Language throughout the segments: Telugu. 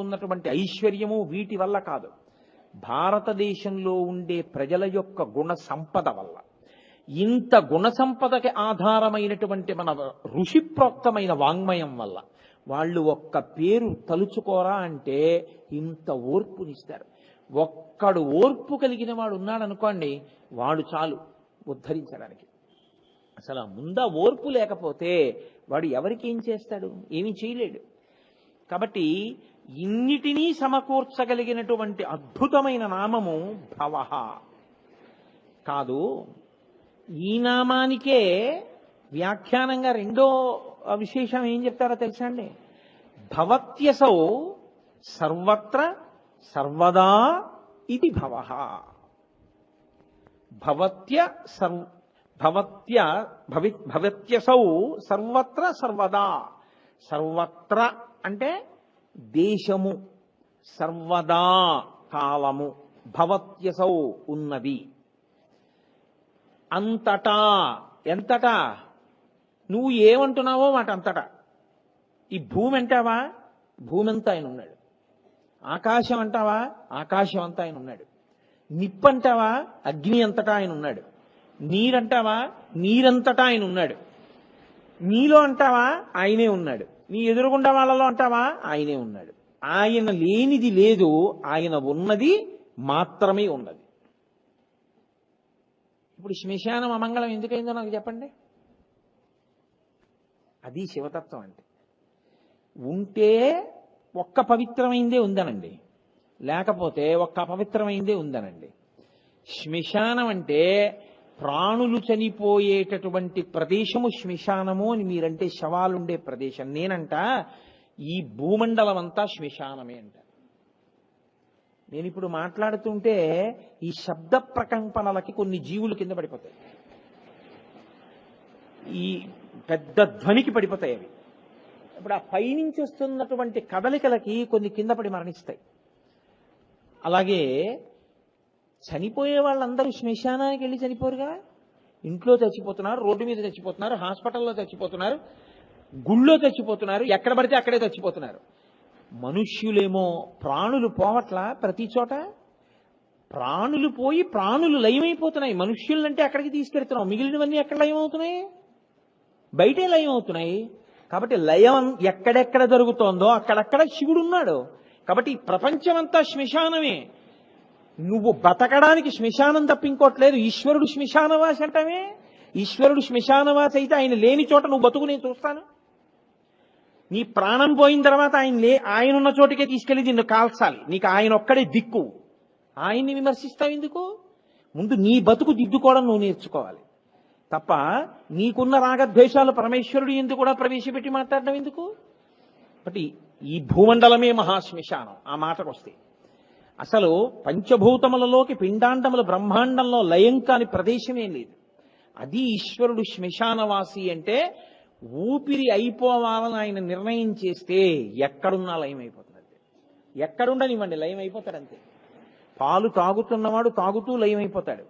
ఉన్నటువంటి ఐశ్వర్యము వీటి వల్ల కాదు, భారతదేశంలో ఉండే ప్రజల యొక్క గుణ సంపద వల్ల. ఇంత గుణ సంపదకి ఆధారమైనటువంటి మన ఋషిప్రోక్తమైన వాంగ్మయం వల్ల వాళ్ళు ఒక్క పేరు తలుచుకోరా అంటే ఇంత ఓర్పునిస్తారు. ఒక్కడు ఓర్పు కలిగిన వాడు ఉన్నాడు అనుకోండి, వాడు చాలు ఉద్ధరించడానికి. అసలు ముందా ఓర్పు లేకపోతే వాడు ఎవరికి ఏం చేస్తాడు? ఏమీ చేయలేడు. కాబట్టి ఇన్నిటినీ సమకూర్చగలిగినటువంటి అద్భుతమైన నామము భవః. కాదు, ఈ నామానికే వ్యాఖ్యానంగా రెండో విశేషం ఏం చెప్తారో తెలుసా అండి? భవత్యసౌ సర్వత్ర సర్వదా ఇది భవః. భవత్యసౌ సర్వత్ర సర్వదా. సర్వత్ర అంటే దేశము, సర్వదా కాలము. భవత్యసౌ ఉన్నది. అంతటా, ఎంతటా నువ్వు ఏమంటున్నావో మాట అంతటా. ఈ భూమి అంటావా, భూమి అంతా ఆయన ఉన్నాడు. ఆకాశం అంటావా, ఆకాశం అంతా ఆయన ఉన్నాడు. నిప్పు అంటావా, అగ్ని అంతటా ఆయన ఉన్నాడు. నీరంటావా, నీరంతటా ఆయన ఉన్నాడు. నీలో అంటావా, ఆయనే ఉన్నాడు. నీ ఎదురుగుండా వాళ్ళలో అంటావా, ఆయనే ఉన్నాడు. ఆయన లేనిది లేదు, ఆయన ఉన్నది మాత్రమే ఉన్నది. ఇప్పుడు శ్మశానం అమంగళం ఎందుకైందో నాకు చెప్పండి. అది శివతత్వం అంటే. ఉంటే ఒక్క పవిత్రమైందే ఉందనండి, లేకపోతే ఒక్క అపవిత్రమైందే ఉందనండి. శ్మశానం అంటే ప్రాణులు చనిపోయేటటువంటి ప్రదేశము శ్మశానము అని మీరంటే శవాలుండే ప్రదేశం. నేనంట ఈ భూమండలం అంతా శ్మశానమే అంట. నేను ఇప్పుడు మాట్లాడుతుంటే ఈ శబ్ద ప్రకంపనలకి కొన్ని జీవులు కింద పడిపోతాయి, ఈ పెద్ద ధ్వనికి పడిపోతాయి అవి. ఇప్పుడు ఆ పైనుంచి వస్తున్నటువంటి కదలికలకి కొన్ని కింద పడి మరణిస్తాయి. అలాగే చనిపోయే వాళ్ళందరూ శ్మశానానికి వెళ్ళి చనిపోరుగా. ఇంట్లో చచ్చిపోతున్నారు, రోడ్డు మీద చచ్చిపోతున్నారు, హాస్పిటల్లో చచ్చిపోతున్నారు, గుళ్ళో చచ్చిపోతున్నారు, ఎక్కడ పడితే అక్కడే చచ్చిపోతున్నారు. మనుష్యులేమో ప్రాణులు పోవట్లా ప్రతి చోట. ప్రాణులు పోయి ప్రాణులు లయమైపోతున్నాయి. మనుష్యులంటే అక్కడికి తీసుకెళ్తున్నాం, మిగిలినవన్నీ ఎక్కడ లయం అవుతున్నాయి? బయటే లయం అవుతున్నాయి. కాబట్టి లయం ఎక్కడెక్కడ జరుగుతోందో అక్కడక్కడ శివుడు ఉన్నాడు. కాబట్టి ఈ ప్రపంచమంతా శ్మశానమే. నువ్వు బతకడానికి శ్మశానం తప్ప ఇంకోట్లేదు. ఈశ్వరుడు శ్మశానవాసి అంటామే. ఈశ్వరుడు శ్మశానవాసి అయితే ఆయన లేని చోట నువ్వు బతుకు నేను చూస్తాను. నీ ప్రాణం పోయిన తర్వాత ఆయన ఉన్న చోటుకే తీసుకెళ్లి నిన్ను కాల్చాలి. నీకు ఆయన ఒక్కడే దిక్కు. ఆయన్ని విమర్శిస్తావు ఎందుకు? ముందు నీ బతుకు దిద్దుకోవడం నువ్వు నేర్చుకోవాలి తప్ప నీకున్న రాగద్వేషాలు పరమేశ్వరుడు ఎందుకు కూడా ప్రవేశపెట్టి మాట్లాడడం ఎందుకు? కాబట్టి ఈ భూమండలమే మహాశ్మశానం. ఆ మాటకు వస్తే అసలు పంచభూతములలోకి పిండాండముల బ్రహ్మాండంలో లయం కాని ప్రదేశమేం లేదు. అది ఈశ్వరుడు శ్మశానవాసి అంటే. ఊపిరి అయిపోవాలని ఆయన నిర్ణయం చేస్తే ఎక్కడున్నా లయం అయిపోతుంది. ఎక్కడుండనివ్వండి లయం అయిపోతాడంతే. పాలు తాగుతున్నవాడు తాగుతూ లయం అయిపోతాడు.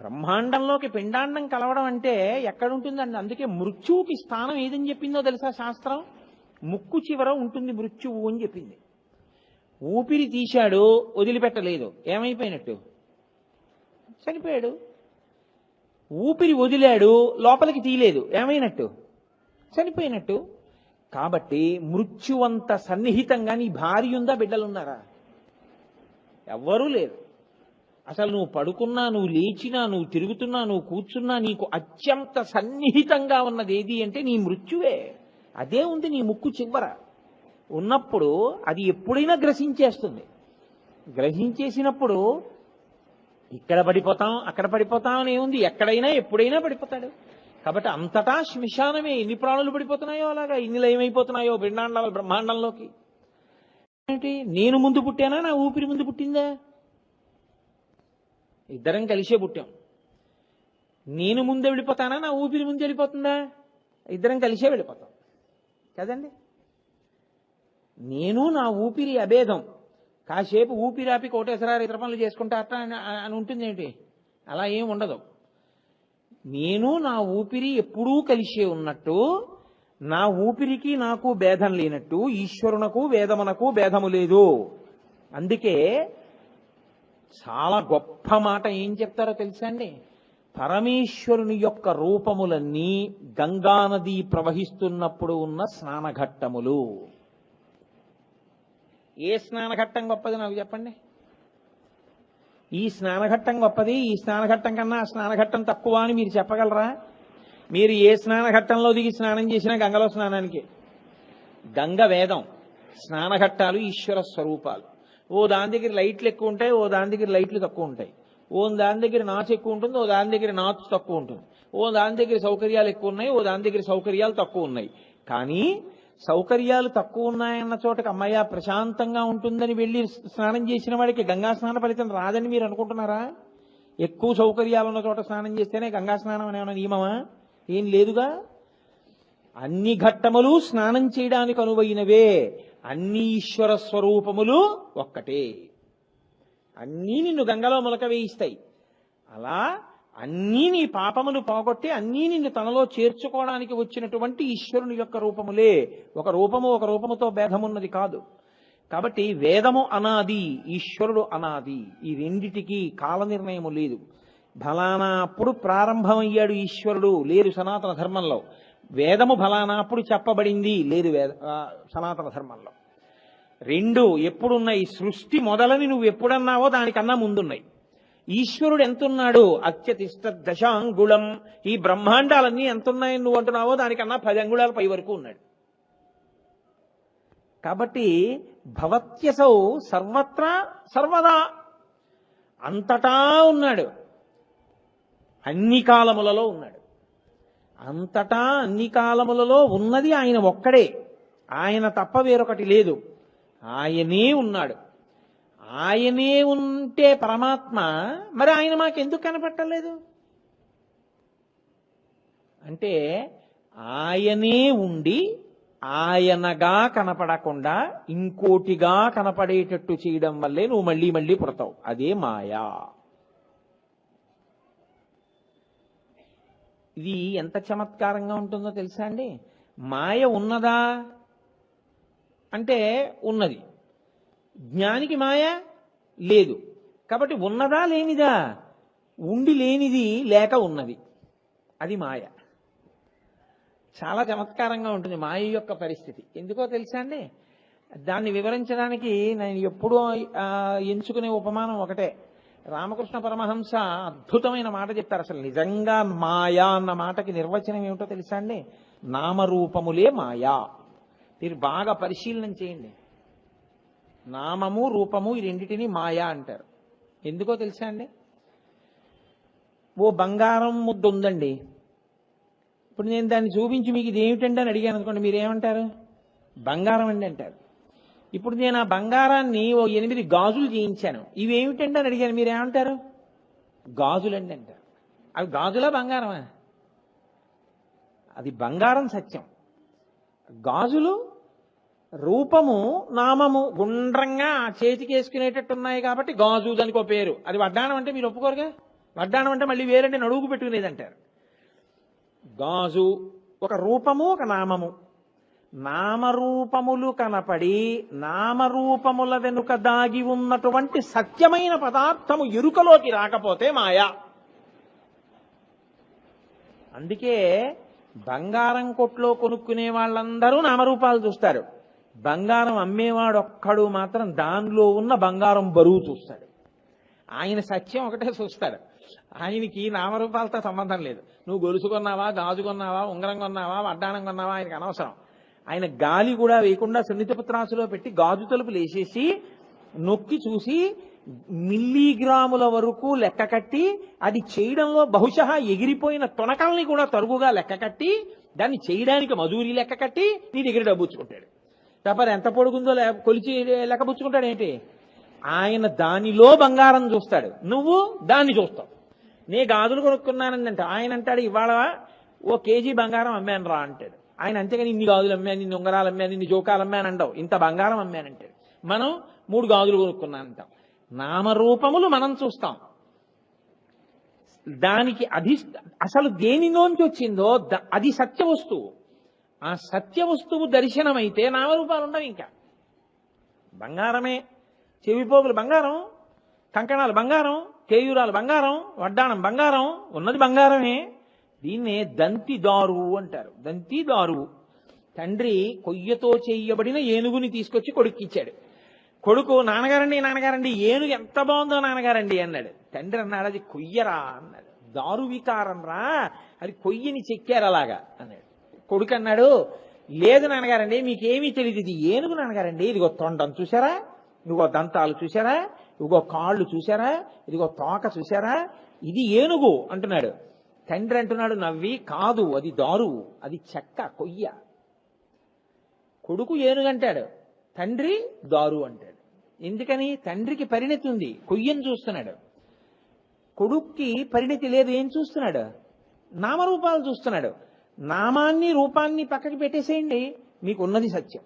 బ్రహ్మాండంలోకి పిండాండం కలవడం అంటే ఎక్కడుంటుందండి? అందుకే మృత్యువుకి స్థానం ఏదని చెప్పిందో తెలుసా శాస్త్రం? ముక్కు చివర ఉంటుంది మృత్యువు అని చెప్పింది. ఊపిరి తీశాడు, వదిలిపెట్టలేదు, ఏమైపోయినట్టు? చనిపోయాడు. ఊపిరి వదిలాడు, లోపలికి తీయలేదు, ఏమైనట్టు? చనిపోయినట్టు. కాబట్టి మృత్యువంత సన్నిహితంగా నీ భార్య ఉందా, బిడ్డలున్నారా? ఎవ్వరూ లేరు. అసలు నువ్వు పడుకున్నా, నువ్వు లేచినా, నువ్వు తిరుగుతున్నా, నువ్వు కూర్చున్నా నీకు అత్యంత సన్నిహితంగా ఉన్నది ఏది అంటే నీ మృత్యువే. అదే ఉంది నీ ముక్కు చివర. ఉన్నప్పుడు అది ఎప్పుడైనా గ్రసించేస్తుంది. గ్రహించేసినప్పుడు ఇక్కడ పడిపోతాం, అక్కడ పడిపోతాం అని ఏముంది? ఎక్కడైనా ఎప్పుడైనా పడిపోతాడు. కాబట్టి అంతటా శ్మశానమే. ఎన్ని ప్రాణులు పడిపోతున్నాయో అలాగా, ఇన్ని లయమైపోతున్నాయో బ్రహ్మాండంలోకి. ఏంటి, నేను ముందు పుట్టానా, నా ఊపిరి ముందు పుట్టిందా? ఇద్దరం కలిసే పుట్టాం. నేను ముందే వెళ్ళిపోతానా, నా ఊపిరి ముందు వెళ్ళిపోతుందా? ఇద్దరం కలిసే వెళ్ళిపోతాం కదండి. నేను నా ఊపిరి అభేదం. కాసేపు ఊపిరాపి కోటేశ్వరారు ఇతర పనులు చేసుకుంటా అట్లా అని ఉంటుంది ఏంటి? అలా ఏం ఉండదు. నేను నా ఊపిరి ఎప్పుడూ కలిసే ఉన్నట్టు నా ఊపిరికి నాకు భేదం లేనట్టు ఈశ్వరునకు వేదమునకు భేదము లేదు. అందుకే చాలా గొప్ప మాట ఏం చెప్తారో తెలుసా అండి? పరమేశ్వరుని యొక్క రూపములన్నీ గంగానది ప్రవహిస్తున్నప్పుడు ఉన్న స్నానఘట్టములు. ఏ స్నానఘట్టం గొప్పది నాకు చెప్పండి. ఈ స్నానఘట్టం గొప్పది, ఈ స్నానఘట్టం కన్నా ఆ స్నానఘట్టం తక్కువ అని మీరు చెప్పగలరా? మీరు ఏ స్నానఘట్టంలో దిగి స్నానం చేసినా గంగలో స్నానానికి. గంగ వేదం, స్నానఘట్టాలు ఈశ్వర స్వరూపాలు. ఓ దాని దగ్గర లైట్లు ఎక్కువ ఉంటాయి, ఓ దాని దగ్గర లైట్లు తక్కువ ఉంటాయి. ఓ దాని దగ్గర నాచు ఎక్కువ ఉంటుంది, ఓ దాని దగ్గర నాచు తక్కువ ఉంటుంది. ఓ దాని దగ్గర సౌకర్యాలు ఎక్కువ ఉన్నాయి, ఓ దాని దగ్గర సౌకర్యాలు తక్కువ ఉన్నాయి. కానీ సౌకర్యాలు తక్కువ ఉన్నాయన్న చోటకి అమ్మయ్య ప్రశాంతంగా ఉంటుందని వెళ్ళి స్నానం చేసిన వాడికి గంగా స్నాన ఫలితం రాదని మీరు అనుకుంటున్నారా? ఎక్కువ సౌకర్యాలు ఉన్న చోట స్నానం చేస్తేనే గంగా స్నానం అనే నియమమా? ఏం లేదుగా. అన్ని ఘట్టములు స్నానం చేయడానికి అనువైనవే. అన్ని ఈశ్వర స్వరూపములు ఒక్కటే. అన్నీ నిన్ను గంగలో మొలక వేయిస్తాయి. అలా అన్నీ నీ పాపములు పోగొట్టి అన్నీ నిన్ను తనలో చేర్చుకోవడానికి వచ్చినటువంటి ఈశ్వరుని యొక్క రూపములే. ఒక రూపముతో భేదమున్నది కాదు. కాబట్టి వేదము అనాది, ఈశ్వరుడు అనాది. ఈ రెండిటికి కాల నిర్ణయము లేదు. ఫలానా అప్పుడు ప్రారంభమయ్యాడు ఈశ్వరుడు లేదు సనాతన ధర్మంలో. వేదము ఫలానా అప్పుడు చెప్పబడింది లేదు సనాతన ధర్మంలో. రెండు ఎప్పుడున్నాయి? సృష్టి మొదలని నువ్వు ఎప్పుడన్నావో దానికన్నా ముందున్నాయి. ఈశ్వరుడు ఎంతున్నాడు? అత్యతిష్ట దశాంగుళం. ఈ బ్రహ్మాండాలన్నీ ఎంతున్నాయని నువ్వు అంటున్నావో దానికన్నా 10 అంగుళాల పై వరకు ఉన్నాడు. కాబట్టి భవత్యసౌ సర్వత్రా సర్వదా, అంతటా ఉన్నాడు, అన్ని కాలములలో ఉన్నాడు. అంతటా అన్ని కాలములలో ఉన్నది ఆయన ఒక్కడే. ఆయన తప్ప వేరొకటి లేదు. ఆయనే ఉన్నాడు. ఆయనే ఉంటే పరమాత్మ, మరి ఆయన మాకెందుకు కనపట్టలేదు అంటే ఆయనే ఉండి ఆయనగా కనపడకుండా ఇంకోటిగా కనపడేటట్టు చేయడం వల్లే నువ్వు మళ్ళీ మళ్ళీ పుడతావు. అదే మాయా. ఇది ఎంత చమత్కారంగా ఉంటుందో తెలుసా అండి? మాయ ఉన్నదా అంటే ఉన్నది. జ్ఞానికి మాయ లేదు. కాబట్టి ఉన్నదా లేనిదా? ఉండి లేనిది లేక ఉన్నది. అది మాయ. చాలా చమత్కారంగా ఉంటుంది మాయ యొక్క పరిస్థితి. ఎందుకో తెలుసా అండి? దాన్ని వివరించడానికి నేను ఎప్పుడూ ఎంచుకునే ఉపమానం ఒకటే. రామకృష్ణ పరమహంస అద్భుతమైన మాట చెప్తారు. అసలు నిజంగా మాయా అన్న మాటకి నిర్వచనం ఏమిటో తెలుసా అండి? నామరూపములే మాయా. మీరు బాగా పరిశీలన చేయండి. నామము రూపము ఈ రెండిటిని మాయా అంటారు. ఎందుకో తెలుసా అండి? ఓ బంగారం ముద్ద ఉందండి. ఇప్పుడు నేను దాన్ని చూపించి మీకు ఇది ఏమిటండి అని అడిగాను అనుకోండి, మీరు ఏమంటారు? బంగారం అండి అంటారు. ఇప్పుడు నేను ఆ బంగారాన్ని ఓ 8 గాజులు చేయించాను, ఇవి ఏమిటండి అని అడిగాను, మీరు ఏమంటారు? గాజులండి అంటారు. అవి గాజులా బంగారమా? అది బంగారం సత్యం. గాజులు రూపము నామము గుండ్రంగా చేతికి వేసుకునేటట్టున్నాయి కాబట్టి గాజు దానికి ఒక పేరు. అది వడ్డాణం అంటే మీరు ఒప్పుకోరుగా. వడ్డాణం అంటే మళ్ళీ వేరంటే నడువుకు పెట్టుకునేదంటారు. గాజు ఒక రూపము, ఒక నామము. నామరూపములు కనపడి నామరూపముల వెనుక దాగి ఉన్నటువంటి సత్యమైన పదార్థము ఎరుకలోకి రాకపోతే మాయా. అందుకే బంగారం కొట్లో కొనుక్కునే వాళ్ళందరూ నామరూపాలు చూస్తారు. బంగారం అమ్మేవాడు ఒక్కడు మాత్రం దానిలో ఉన్న బంగారం బరువు చూస్తాడు. ఆయన సత్యం ఒకటే చూస్తాడు. ఆయనకి నామరూపాలతో సంబంధం లేదు. నువ్వు గొలుసు కొన్నావా, గాజు కొన్నావా, ఉంగరం కొన్నావా, వడ్డాణం కొన్నావా ఆయనకు అనవసరం. ఆయన గాలి కూడా వేయకుండా సున్నితపుత్రాసులో పెట్టి గాజు తలుపులు వేసేసి నొక్కి చూసి మిల్లీగ్రాముల వరకు లెక్క కట్టి అది చేయడంలో బహుశా ఎగిరిపోయిన తొనకల్ని కూడా తరుగుగా లెక్క కట్టి దాన్ని చేయడానికి మజూరీ లెక్క కట్టి నీ దగ్గర డబ్బుచ్చుకుంటాడు. తప్ప ఎంత పొడుగుందో కొలిచి లెక్క పుచ్చుకుంటాడు ఏంటి? ఆయన దానిలో బంగారం చూస్తాడు, నువ్వు దాన్ని చూస్తావు. నే గాజులు కొనుక్కున్నానండి అంటే ఆయన అంటాడు ఇవాళ ఓ కేజీ బంగారం అమ్మాను రా అంటాడు. ఆయన అంతేగాని ఇన్ని గాజులు అమ్మాను, ఇన్ని ఉంగరాలు అమ్మాను, ఇన్ని జోకాలు అమ్మాను అంటావు. ఇంత బంగారం అమ్మానంటాడు. మనం 3 గాజులు కొనుక్కున్నానంటాం. నామరూపములు మనం చూస్తాం. దానికి అసలు దేనిలోంచి వచ్చిందో అది సత్య వస్తువు. ఆ సత్య వస్తువు దర్శనమైతే నామరూపాలు ఉండవు. ఇంకా బంగారమే, చెవిపోగులు బంగారం, కంకణాలు బంగారం, కేయూరాలు బంగారం, వడ్డాణం బంగారం, ఉన్నది బంగారమే. దీన్నే దంతి దారువు అంటారు. దంతి దారువు. తండ్రి కొయ్యతో చేయబడిన ఏనుగుని తీసుకొచ్చి కొడుక్కిచ్చాడు. కొడుకు నాన్నగారండి నాన్నగారండి ఏనుగు ఎంత బాగుందో నాన్నగారండి అన్నాడు. తండ్రి అన్నాడు అది కొయ్యరా అన్నాడు. దారు వికారం రా, అది కొయ్యని చెక్కారు అలాగా అన్నాడు. కొడుకు అన్నాడు లేదు నాన్నగారండి మీకేమీ తెలియదు, ఇది ఏనుగు నాన్నగారండి, ఇదిగో తొండం చూసారా, ఇదిగో దంతాలు చూసారా, ఇదిగో కాళ్ళు చూసారా, ఇదిగో తోక చూసారా, ఇది ఏనుగు అంటున్నాడు. తండ్రి అంటున్నాడు నవ్వి కాదు అది దారువు, అది చెక్క కొయ్య. కొడుకు ఏనుగంటాడు, తండ్రి దారు అంటాడు. ఎందుకని? తండ్రికి పరిణతి ఉంది, కొయ్యను చూస్తున్నాడు. కొడుక్కి పరిణతి లేదు, ఏం చూస్తున్నాడు? నామరూపాలు చూస్తున్నాడు. నామాన్ని రూపాన్ని పక్కకి పెట్టేసేయండి, మీకు ఉన్నది సత్యం.